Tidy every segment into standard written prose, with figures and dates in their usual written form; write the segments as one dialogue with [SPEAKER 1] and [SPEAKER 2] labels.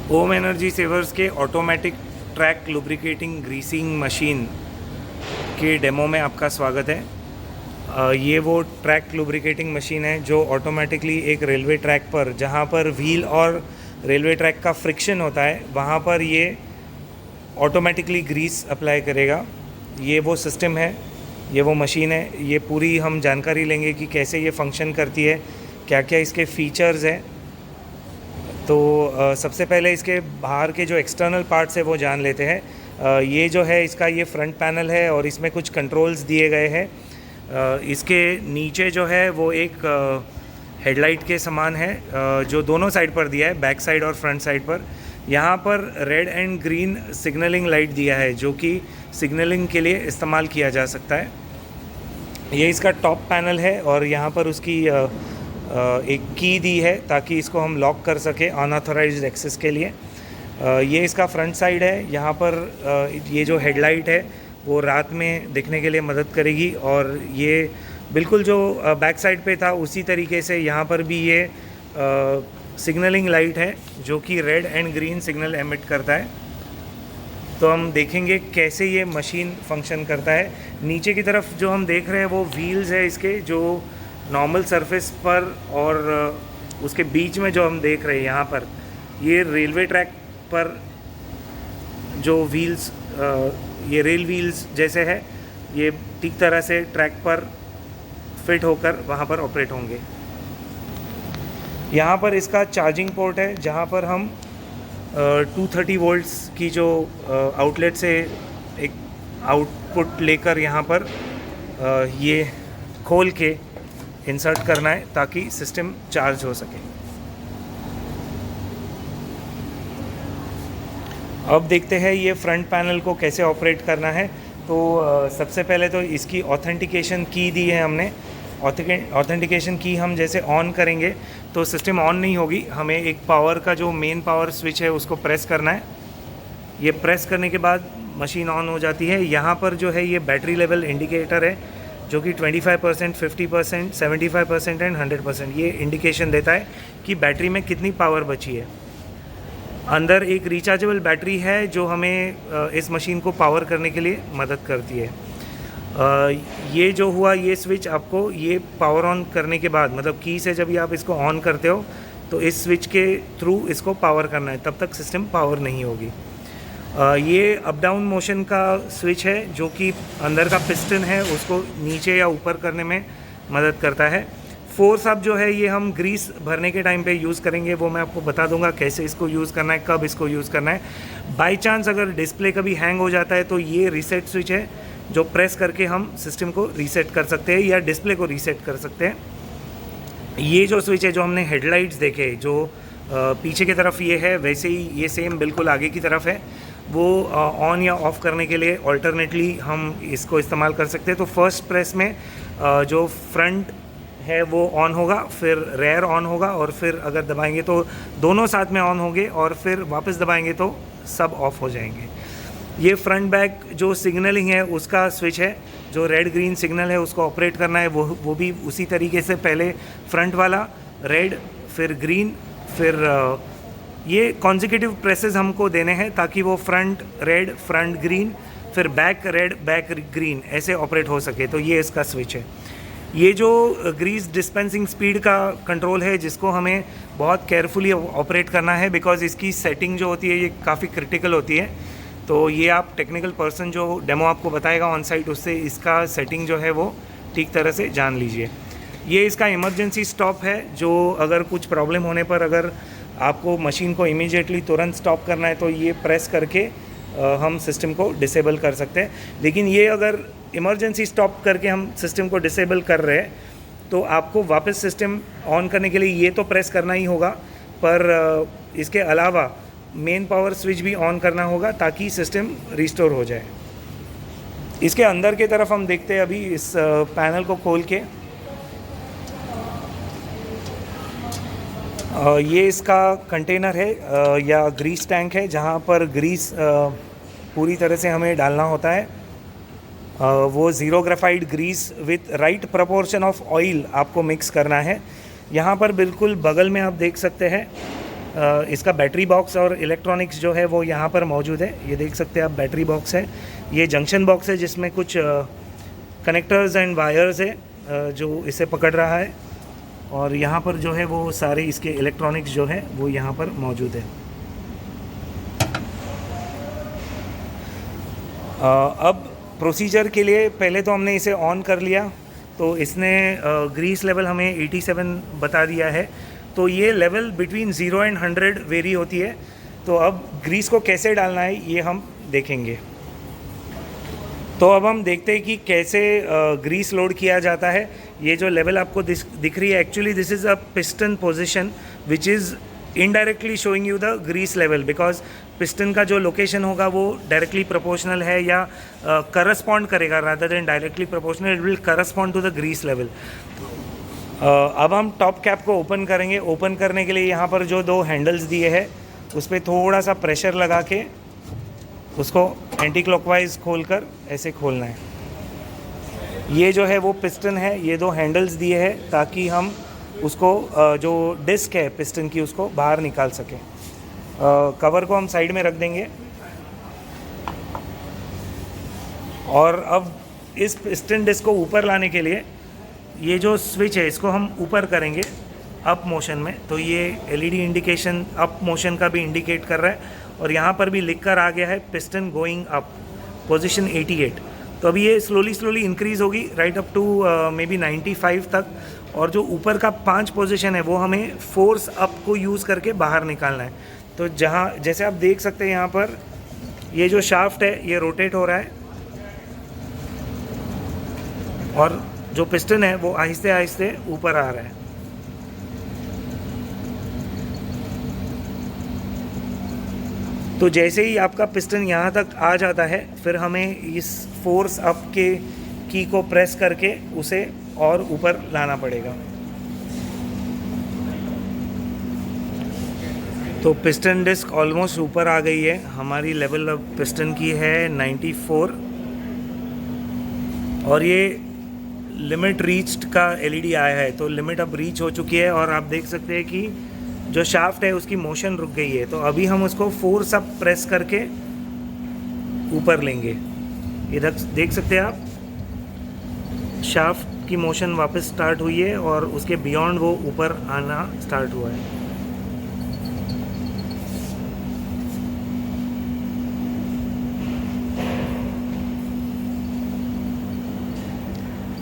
[SPEAKER 1] ओम energy सेवर्स के automatic track lubricating greasing machine के demo में आपका स्वागत है। ये वो ट्रैक लुब्रिकेटिंग मशीन है जो ऑटोमेटिकली एक रेलवे ट्रैक पर, जहाँ पर व्हील और रेलवे ट्रैक का फ्रिक्शन होता है, वहाँ पर ये ऑटोमेटिकली ग्रीस अप्लाई करेगा। ये वो सिस्टम है, ये वो मशीन है। ये पूरी हम जानकारी लेंगे कि कैसे ये फंक्शन करती है, क्या क्या इसके फीचर्स हैं। तो सबसे पहले इसके बाहर के जो एक्सटर्नल पार्ट्स है वो जान लेते हैं। ये जो है इसका ये फ्रंट पैनल है और इसमें कुछ कंट्रोल्स दिए गए हैं। इसके नीचे जो है वो एक हेडलाइट के समान है, जो दोनों साइड पर दिया है, बैक साइड और फ्रंट साइड पर। यहाँ पर red and green signalling light दिया है जो कि सिग्नलिंग के लिए इस्तेमाल किया जा सकता है। ये इसका टॉप पैनल है और यहाँ पर उसकी एक की दी है ताकि इसको हम लॉक कर सके अनऑथराइज्ड एक्सेस के लिए। ये इसका फ्रंट साइड है। यहाँ पर ये जो हेडलाइट है वो रात में दिखने के लिए मदद करेगी, और ये बिल्कुल जो बैक साइड पे था उसी तरीके से यहाँ पर भी ये सिग्नलिंग लाइट है जो कि red and green signal emit करता है। तो हम देखेंगे कैसे ये मशीन फंक्शन करता है। नीचे की तरफ जो हम देख रहे हैं वो व्हील्स है इसके, जो नॉर्मल सरफेस पर और उसके बीच में जो हम देख रहे हैं यहाँ पर, ये रेलवे ट्रैक पर जो व्हील्स, ये रेल व्हील्स जैसे है, ये ठीक तरह से ट्रैक पर फिट होकर वहाँ पर ऑपरेट होंगे। यहाँ पर इसका चार्जिंग पोर्ट है जहाँ पर हम 230 वोल्ट्स की जो आउटलेट से एक आउटपुट लेकर यहाँ पर ये खोल के इंसर्ट करना है ताकि सिस्टम चार्ज हो सके। अब देखते हैं ये फ्रंट पैनल को कैसे ऑपरेट करना है। तो सबसे पहले तो इसकी ऑथेंटिकेशन की दी है हमने। ऑथेंटिकेशन की हम जैसे ऑन करेंगे तो सिस्टम ऑन नहीं होगी, हमें एक पावर का जो मेन पावर स्विच है उसको प्रेस करना है। ये प्रेस करने के बाद मशीन ऑन हो जाती है। यहाँ पर जो है ये बैटरी लेवल इंडिकेटर है जो कि 25%, 50%, 75% एंड 100% ये इंडिकेशन देता है कि बैटरी में कितनी पावर बची है। अंदर एक रिचार्जेबल बैटरी है जो हमें इस मशीन को पावर करने के लिए मदद करती है। ये जो हुआ, ये स्विच आपको ये पावर ऑन करने के बाद, मतलब की से जब ये आप इसको ऑन करते हो तो इस स्विच के थ्रू इसको पावर करना है, तब तक सिस्टम पावर नहीं होगी। ये अप डाउन मोशन का स्विच है जो कि अंदर का पिस्टन है उसको नीचे या ऊपर करने में मदद करता है। फोर्स अप जो है ये हम ग्रीस भरने के टाइम पे यूज़ करेंगे, वो मैं आपको बता दूंगा कैसे इसको यूज़ करना है, कब इसको यूज़ करना है। बाई चांस अगर डिस्प्ले कभी हैंग हो जाता है तो ये रीसेट स्विच है जो प्रेस करके हम सिस्टम को रीसेट कर सकते हैं या डिस्प्ले को रीसेट कर सकते हैं। ये जो स्विच है जो हमने हेडलाइट्स देखे, जो पीछे की तरफ ये है, वैसे ही ये सेम बिल्कुल आगे की तरफ है। वो ऑन या ऑफ़ करने के लिए ऑल्टरनेटली हम इसको इस्तेमाल कर सकते हैं। तो फर्स्ट प्रेस में जो फ्रंट है वो ऑन होगा, फिर रेयर ऑन होगा, और फिर अगर दबाएंगे तो दोनों साथ में ऑन होंगे, और फिर वापस दबाएंगे तो सब ऑफ हो जाएंगे। ये फ्रंट बैक जो सिग्नलिंग है उसका स्विच है, जो रेड ग्रीन सिग्नल है उसको ऑपरेट करना है, वो भी उसी तरीके से, पहले फ्रंट वाला रेड, फिर ग्रीन, फिर ये कॉन्जिक्यूटिव प्रेसेस हमको देने हैं ताकि वो फ्रंट रेड, फ्रंट ग्रीन, फिर बैक रेड, बैक ग्रीन ऐसे ऑपरेट हो सके। तो ये इसका स्विच है। ये जो ग्रीस डिस्पेंसिंग स्पीड का कंट्रोल है जिसको हमें बहुत केयरफुली ऑपरेट करना है, बिकॉज इसकी सेटिंग जो होती है ये काफ़ी क्रिटिकल होती है। तो ये आप टेक्निकल पर्सन जो डेमो आपको बताएगा ऑन साइट, उससे इसका सेटिंग जो है वो ठीक तरह से जान लीजिए। ये इसका इमरजेंसी स्टॉप है, जो अगर कुछ प्रॉब्लम होने पर अगर आपको मशीन को इमीडिएटली तुरंत स्टॉप करना है तो ये प्रेस करके हम सिस्टम को डिसेबल कर सकते हैं। लेकिन ये अगर इमरजेंसी स्टॉप करके हम सिस्टम को डिसेबल कर रहे हैं तो आपको वापस सिस्टम ऑन करने के लिए ये तो प्रेस करना ही होगा, पर इसके अलावा मेन पावर स्विच भी ऑन करना होगा ताकि सिस्टम रिस्टोर हो जाए। इसके अंदर की तरफ हम देखते हैं अभी इस पैनल को खोल के। ये इसका कंटेनर है या ग्रीस टैंक है जहाँ पर ग्रीस पूरी तरह से हमें डालना होता है। वो zero graphite grease with right proportion of oil आपको मिक्स करना है। यहाँ पर बिल्कुल बगल में आप देख सकते हैं इसका बैटरी बॉक्स और इलेक्ट्रॉनिक्स जो है वो यहाँ पर मौजूद है। ये देख सकते हैं आप, बैटरी बॉक्स है, ये जंक्शन बॉक्स है जिसमें कुछ कनेक्टर्स एंड वायर्स है जो इसे पकड़ रहा है, और यहाँ पर जो है वो सारे इसके इलेक्ट्रॉनिक्स जो है वो यहाँ पर मौजूद है। अब प्रोसीजर के लिए पहले तो हमने इसे ऑन कर लिया, तो इसने ग्रीस लेवल हमें 87 बता दिया है। तो ये लेवल बिटवीन 0 एंड 100 वेरी होती है। तो अब ग्रीस को कैसे डालना है ये हम देखेंगे। तो अब हम देखते हैं कि कैसे ग्रीस लोड किया जाता है। ये जो लेवल आपको दिख रही है, actually this is a piston position which is indirectly showing you the grease level, because piston का जो लोकेशन होगा वो डायरेक्टली प्रोपोर्शनल है या करस्पॉन्ड करेगा, rather than directly proportional, it will correspond to the grease level. अब हम top cap को ओपन करेंगे। ओपन करने के लिए यहाँ पर जो दो हैंडल्स दिए हैं उस पर थोड़ा सा प्रेशर लगा के उसको एंटी क्लॉकवाइज खोलकर ऐसे खोलना है। ये जो है वो पिस्टन है, ये दो हैंडल्स दिए हैं ताकि हम उसको जो डिस्क है पिस्टन की उसको बाहर निकाल सकें। कवर को हम साइड में रख देंगे, और अब इस पिस्टन डिस्क को ऊपर लाने के लिए ये जो स्विच है इसको हम ऊपर करेंगे अप मोशन में। तो ये एलईडी इंडिकेशन अप मोशन का भी इंडिकेट कर रहा है, और यहाँ पर भी लिख कर आ गया है पिस्टन गोइंग अप, पोजीशन 88। तो अभी ये स्लोली इंक्रीज़ होगी right up to maybe 95 तक, और जो ऊपर का 5 पोजीशन है वो हमें फोर्स अप को यूज़ करके बाहर निकालना है। तो जहाँ जैसे आप देख सकते हैं यहाँ पर ये जो शाफ्ट है ये रोटेट हो रहा है, और जो पिस्टन है वो आहिस्ते आहिस्ते ऊपर आ रहा है। तो जैसे ही आपका पिस्टन यहाँ तक आ जाता है, फिर हमें इस फोर्स अप के की को प्रेस करके उसे और ऊपर लाना पड़ेगा। तो पिस्टन डिस्क ऑलमोस्ट ऊपर आ गई है। हमारी लेवल अब पिस्टन की है 94, और ये लिमिट रीच्ड का एलईडी आया है। तो लिमिट अब रीच हो चुकी है, और आप देख सकते हैं कि जो शाफ्ट है उसकी मोशन रुक गई है। तो अभी हम उसको फोर्स अप प्रेस करके ऊपर लेंगे। इधर देख सकते हैं आप, शाफ्ट की मोशन वापस स्टार्ट हुई है और उसके बियॉन्ड वो ऊपर आना स्टार्ट हुआ है।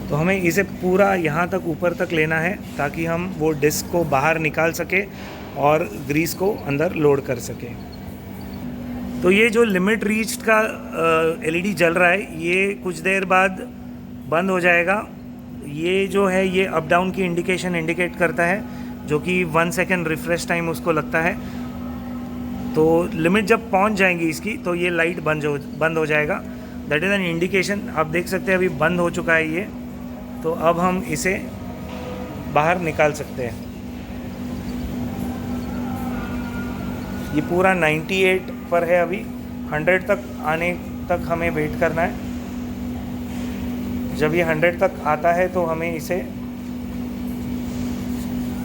[SPEAKER 1] तो हमें इसे पूरा यहाँ तक ऊपर तक लेना है ताकि हम वो डिस्क को बाहर निकाल सके और ग्रीस को अंदर लोड कर सके। तो ये जो लिमिट रीच्ड का एलईडी जल रहा है ये कुछ देर बाद बंद हो जाएगा। ये जो है ये अप डाउन की इंडिकेशन इंडिकेट करता है, जो कि 1 सेकेंड रिफ्रेश टाइम उसको लगता है। तो लिमिट जब पहुंच जाएंगी इसकी तो ये लाइट बंद हो जाएगा। That is an indication. आप देख सकते हैं अभी बंद हो चुका है ये। तो अब हम इसे बाहर निकाल सकते हैं। ये पूरा 98 पर है, अभी 100 तक आने तक हमें वेट करना है। जब ये 100 तक आता है तो हमें इसे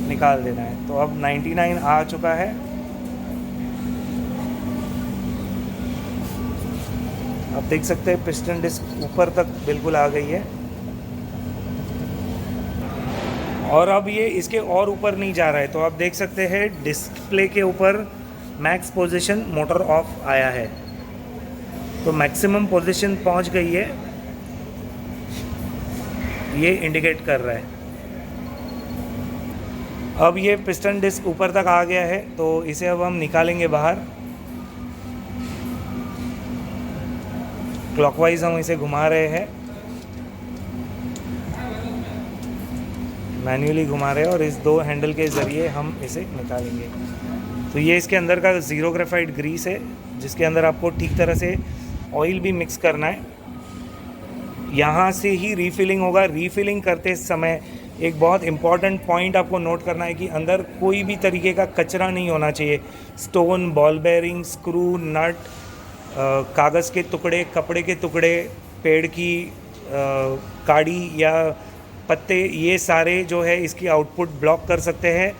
[SPEAKER 1] निकाल देना है। तो अब 99 आ चुका है। आप देख सकते हैं पिस्टन डिस्क ऊपर तक बिल्कुल आ गई है, और अब ये इसके और ऊपर नहीं जा रहा है। तो आप देख सकते हैं डिस्प्ले के ऊपर मैक्स पोजीशन मोटर ऑफ आया है। तो मैक्सिमम पोजीशन पहुंच गई है, ये इंडिकेट कर रहा है। अब ये पिस्टन डिस्क ऊपर तक आ गया है, तो इसे अब हम निकालेंगे बाहर। क्लॉकवाइज हम इसे घुमा रहे हैं, मैन्युअली घुमा रहे हैं, और इस 2 हैंडल के ज़रिए हम इसे निकालेंगे। तो ये इसके अंदर का ज़ीरो ग्रेफाइट ग्रीस है, जिसके अंदर आपको ठीक तरह से ऑयल भी मिक्स करना है। यहाँ से ही रीफिलिंग होगा। रीफिलिंग करते समय एक बहुत इम्पॉर्टेंट पॉइंट आपको नोट करना है कि अंदर कोई भी तरीके का कचरा नहीं होना चाहिए। स्टोन, बॉल बेयरिंग, स्क्रू, नट, कागज़ के टुकड़े, कपड़े के टुकड़े, पेड़ की काड़ी या पत्ते, ये सारे जो है इसकी आउटपुट ब्लॉक कर सकते हैं।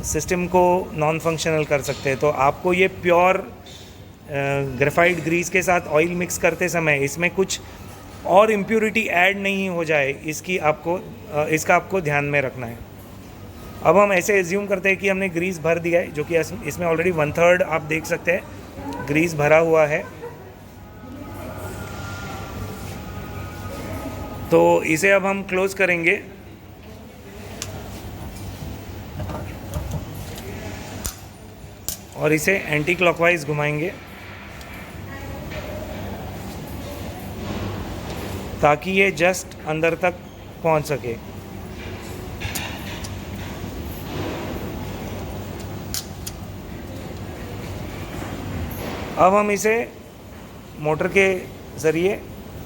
[SPEAKER 1] सिस्टम को नॉन फंक्शनल कर सकते हैं। तो आपको ये प्योर ग्रेफाइट ग्रीस के साथ ऑयल मिक्स करते समय इसमें कुछ और इम्प्योरिटी ऐड नहीं हो जाए, इसका आपको ध्यान में रखना है। अब हम ऐसे एज्यूम करते हैं कि हमने ग्रीस भर दिया है, जो कि इसमें ऑलरेडी 1/3 आप देख सकते हैं ग्रीस भरा हुआ है। तो इसे अब हम क्लोज करेंगे और इसे एंटी क्लॉकवाइज घुमाएंगे ताकि ये जस्ट अंदर तक पहुंच सके। अब हम इसे मोटर के ज़रिए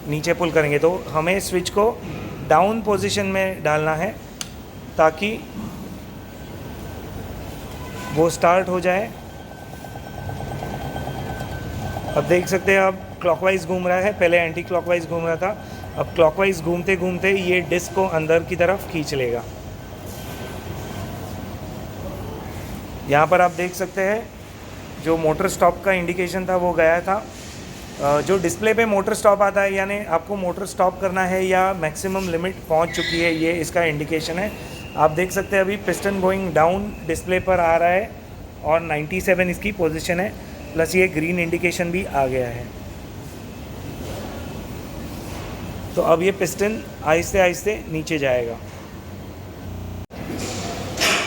[SPEAKER 1] नीचे पुल करेंगे। तो हमें स्विच को डाउन पोजीशन में डालना है ताकि वो स्टार्ट हो जाए। अब देख सकते हैं अब क्लॉकवाइज घूम रहा है, पहले एंटी क्लॉकवाइज घूम रहा था, अब क्लॉकवाइज घूमते घूमते ये डिस्क को अंदर की तरफ खींच लेगा। यहाँ पर आप देख सकते हैं जो मोटर स्टॉप का इंडिकेशन था वो गया था। जो डिस्प्ले पे मोटर स्टॉप आता है, यानी आपको मोटर स्टॉप करना है या मैक्सिमम लिमिट पहुँच चुकी है, ये इसका इंडिकेशन है। आप देख सकते हैं अभी पिस्टन गोइंग डाउन डिस्प्ले पर आ रहा है और 97 इसकी पोजीशन है, प्लस ये ग्रीन इंडिकेशन भी आ गया है। तो अब ये पिस्टन आहिस्ते आहिस्ते नीचे जाएगा।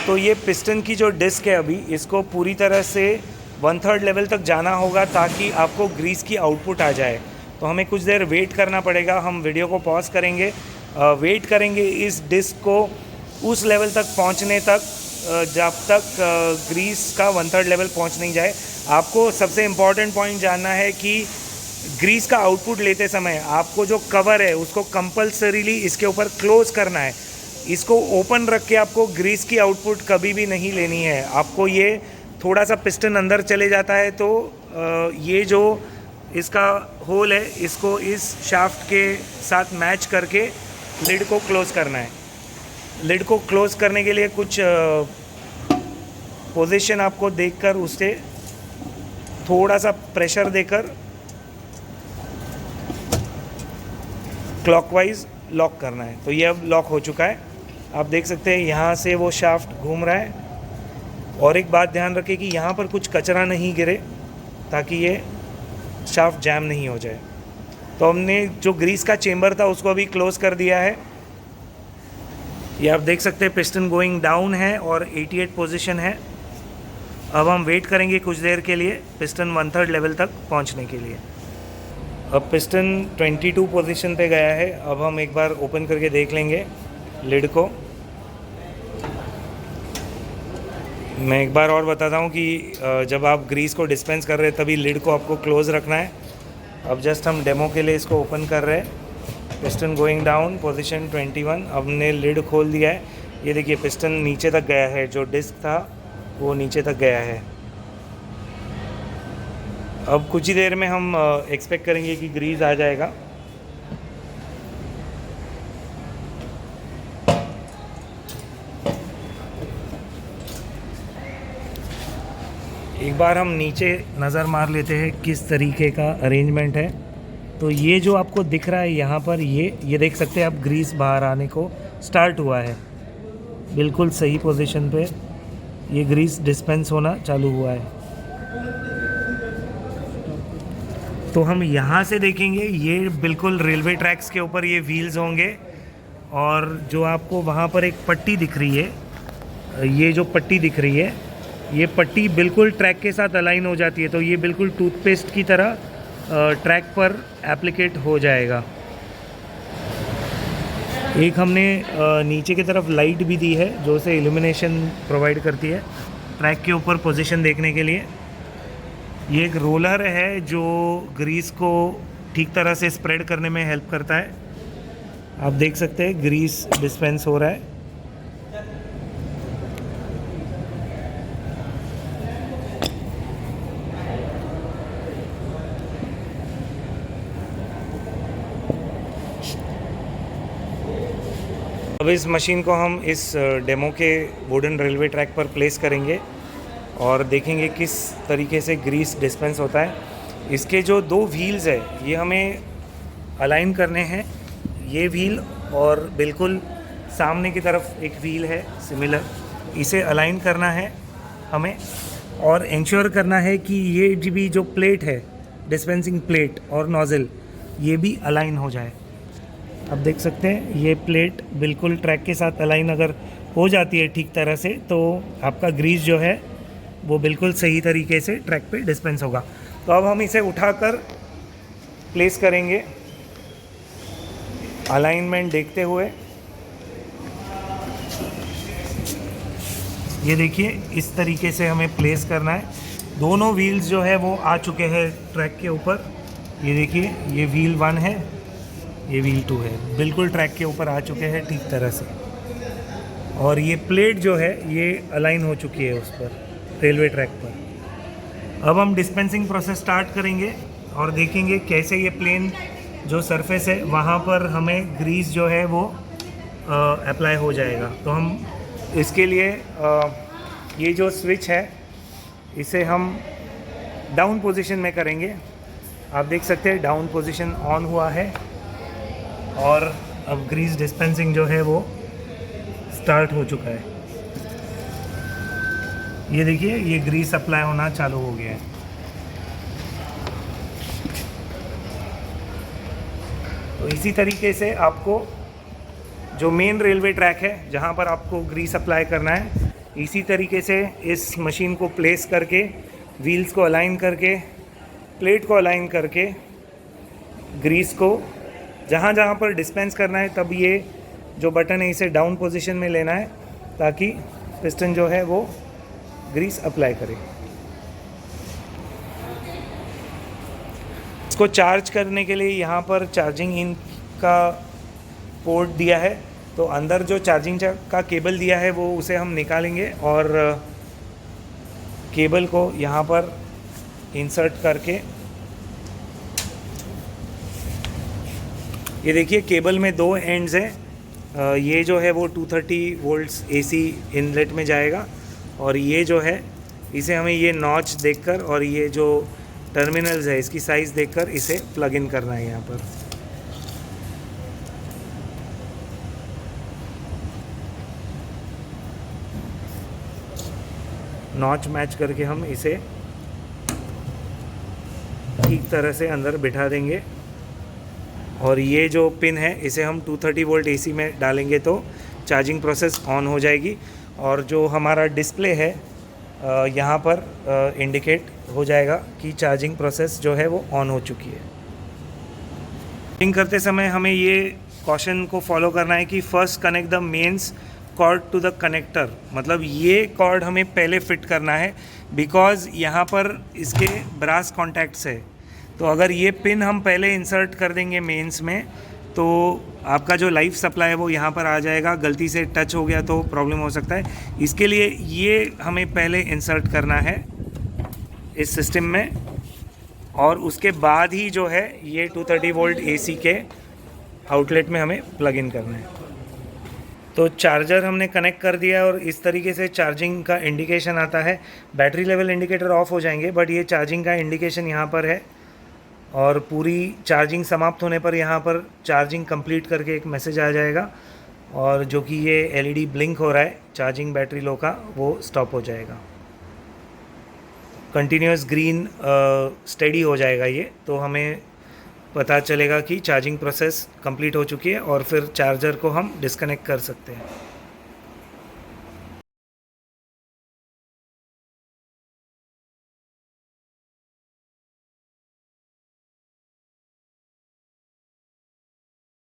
[SPEAKER 1] तो ये पिस्टन की जो डिस्क है अभी इसको पूरी तरह से 1/3 लेवल तक जाना होगा ताकि आपको ग्रीस की आउटपुट आ जाए। तो हमें कुछ देर वेट करना पड़ेगा। हम वीडियो को पॉज करेंगे, वेट करेंगे इस डिस्क को उस लेवल तक पहुंचने तक जब तक ग्रीस का 1/3 लेवल पहुंच नहीं जाए। आपको सबसे इम्पॉर्टेंट पॉइंट जानना है कि ग्रीस का आउटपुट लेते समय आपको जो कवर है उसको कंपल्सरीली इसके ऊपर क्लोज करना है। इसको ओपन रख के आपको ग्रीस की आउटपुट कभी भी नहीं लेनी है। आपको ये थोड़ा सा पिस्टन अंदर चले जाता है तो ये जो इसका होल है इसको इस शाफ्ट के साथ मैच करके लिड को क्लोज़ करना है। लिड को क्लोज़ करने के लिए कुछ पोजीशन आपको देखकर उससे थोड़ा सा प्रेशर देकर क्लॉकवाइज लॉक करना है। तो ये अब लॉक हो चुका है। आप देख सकते हैं यहाँ से वो शाफ्ट घूम रहा है। और एक बात ध्यान रखें कि यहाँ पर कुछ कचरा नहीं गिरे ताकि ये शाफ्ट जैम नहीं हो जाए। तो हमने जो ग्रीस का चेंबर था उसको अभी क्लोज़ कर दिया है। ये आप देख सकते हैं पिस्टन गोइंग डाउन है और 88 पोजीशन है। अब हम वेट करेंगे कुछ देर के लिए पिस्टन 1/3 लेवल तक पहुंचने के लिए। अब पिस्टन 22 पोजीशन पे गया है। अब हम एक बार ओपन करके देख लेंगे लिड को। मैं एक बार और बताता हूँ कि जब आप ग्रीस को डिस्पेंस कर रहे हैं तभी लिड को आपको क्लोज़ रखना है। अब जस्ट हम डेमो के लिए इसको ओपन कर रहे हैं। Piston going down position 21। अब हमने लिड खोल दिया है। ये देखिए पिस्टन नीचे तक गया है, जो डिस्क था वो नीचे तक गया है। अब कुछ ही देर में हम एक्सपेक्ट करेंगे कि ग्रीस आ जाएगा। एक बार हम नीचे नज़र मार लेते हैं किस तरीके का अरेंजमेंट है। तो ये जो आपको दिख रहा है यहाँ पर ये देख सकते हैं आप, ग्रीस बाहर आने को स्टार्ट हुआ है। बिल्कुल सही पोजीशन पे ये ग्रीस डिस्पेंस होना चालू हुआ है। तो हम यहाँ से देखेंगे ये बिल्कुल रेलवे ट्रैक्स के ऊपर ये व्हील्स होंगे और जो आपको वहाँ पर एक पट्टी दिख रही है, ये जो पट्टी दिख रही है ये पट्टी बिल्कुल ट्रैक के साथ अलाइन हो जाती है। तो ये बिल्कुल टूथपेस्ट की तरह ट्रैक पर एप्लीकेट हो जाएगा। एक हमने नीचे की तरफ लाइट भी दी है जो उसे इल्यूमिनेशन प्रोवाइड करती है ट्रैक के ऊपर पोजीशन देखने के लिए। ये एक रोलर है जो ग्रीस को ठीक तरह से स्प्रेड करने में हेल्प करता है। आप देख सकते हैं ग्रीस डिस्पेंस हो रहा है। अब अब इस मशीन को हम इस डेमो के वुडन रेलवे ट्रैक पर प्लेस करेंगे और देखेंगे किस तरीके से ग्रीस डिस्पेंस होता है। इसके जो 2 व्हील्स है ये हमें अलाइन करने हैं, ये व्हील और बिल्कुल सामने की तरफ एक व्हील है सिमिलर, इसे अलाइन करना है हमें और इंश्योर करना है कि ये भी जो प्लेट है, डिस्पेंसिंग प्लेट और नोज़ल, ये भी अलाइन हो जाए। अब देख सकते हैं ये प्लेट बिल्कुल ट्रैक के साथ अलाइन अगर हो जाती है ठीक तरह से तो आपका ग्रीस जो है वो बिल्कुल सही तरीके से ट्रैक पे डिस्पेंस होगा। तो अब हम इसे उठाकर प्लेस करेंगे अलाइनमेंट देखते हुए। ये देखिए इस तरीके से हमें प्लेस करना है। दोनों व्हील्स जो है वो आ चुके हैं ट्रैक के ऊपर। ये देखिए ये व्हील 1 है, ये व्हील 2 है, बिल्कुल ट्रैक के ऊपर आ चुके हैं ठीक तरह से। और ये प्लेट जो है ये अलाइन हो चुकी है उस पर, रेलवे ट्रैक पर। अब हम डिस्पेंसिंग प्रोसेस स्टार्ट करेंगे और देखेंगे कैसे ये प्लेन जो सरफेस है वहाँ पर हमें ग्रीस जो है वो अप्लाई हो जाएगा। तो हम इसके लिए ये जो स्विच है इसे हम डाउन पोजीशन में करेंगे। आप देख सकते हैं डाउन पोजीशन ऑन हुआ है और अब ग्रीस डिस्पेंसिंग जो है वो स्टार्ट हो चुका है। ये देखिए ये ग्रीस अप्लाई होना चालू हो गया है। तो इसी तरीके से आपको जो मेन रेलवे ट्रैक है जहाँ पर आपको ग्रीस अप्लाई करना है, इसी तरीके से इस मशीन को प्लेस करके, व्हील्स को अलाइन करके, प्लेट को अलाइन करके, ग्रीस को जहाँ जहाँ पर डिस्पेंस करना है तब ये जो बटन है इसे डाउन पोजीशन में लेना है ताकि पिस्टन जो है वो ग्रीस अप्लाई करे। इसको चार्ज करने के लिए यहाँ पर चार्जिंग इन का पोर्ट दिया है, तो अंदर जो चार्जिंग का केबल दिया है वो उसे हम निकालेंगे और केबल को यहाँ पर इंसर्ट करके, ये देखिए केबल में 2 एंड्स हैं। ये जो है वो 230 वोल्ट्स AC इनलेट में जाएगा और ये जो है इसे हमें ये नॉच देखकर और ये जो टर्मिनल्स है इसकी साइज़ देखकर इसे प्लग इन करना है। यहाँ पर नॉच मैच करके हम इसे ठीक तरह से अंदर बिठा देंगे और ये जो पिन है इसे हम 230 वोल्ट AC में डालेंगे तो चार्जिंग प्रोसेस ऑन हो जाएगी और जो हमारा डिस्प्ले है यहाँ पर इंडिकेट हो जाएगा कि चार्जिंग प्रोसेस जो है वो ऑन हो चुकी है। चार्जिंग करते समय हमें ये कॉशन को फॉलो करना है कि first connect the mains cord to the connector, मतलब ये कॉर्ड हमें पहले फिट करना है बिकॉज़ यहाँ पर इसके ब्रास कॉन्टैक्ट्स है। तो अगर ये पिन हम पहले इंसर्ट कर देंगे मेंस में तो आपका जो लाइफ सप्लाई है वो यहाँ पर आ जाएगा, गलती से टच हो गया तो प्रॉब्लम हो सकता है। इसके लिए ये हमें पहले इंसर्ट करना है इस सिस्टम में और उसके बाद ही जो है ये 230 वोल्ट AC के आउटलेट में हमें प्लग इन करना है। तो चार्जर हमने कनेक्ट कर दिया और इस तरीके से चार्जिंग का इंडिकेशन आता है। बैटरी लेवल इंडिकेटर ऑफ हो जाएंगे बट ये चार्जिंग का इंडिकेशन यहाँ पर है और पूरी चार्जिंग समाप्त होने पर यहाँ पर चार्जिंग कंप्लीट करके एक मैसेज आ जाएगा और जो कि ये LED ब्लिंक हो रहा है चार्जिंग बैटरी लो का, वो स्टॉप हो जाएगा। कंटिन्यूस ग्रीन स्टेडी हो जाएगा ये, तो हमें पता चलेगा कि चार्जिंग प्रोसेस कंप्लीट हो चुकी है और फिर चार्जर को हम डिस्कनेक्ट कर सकते हैं।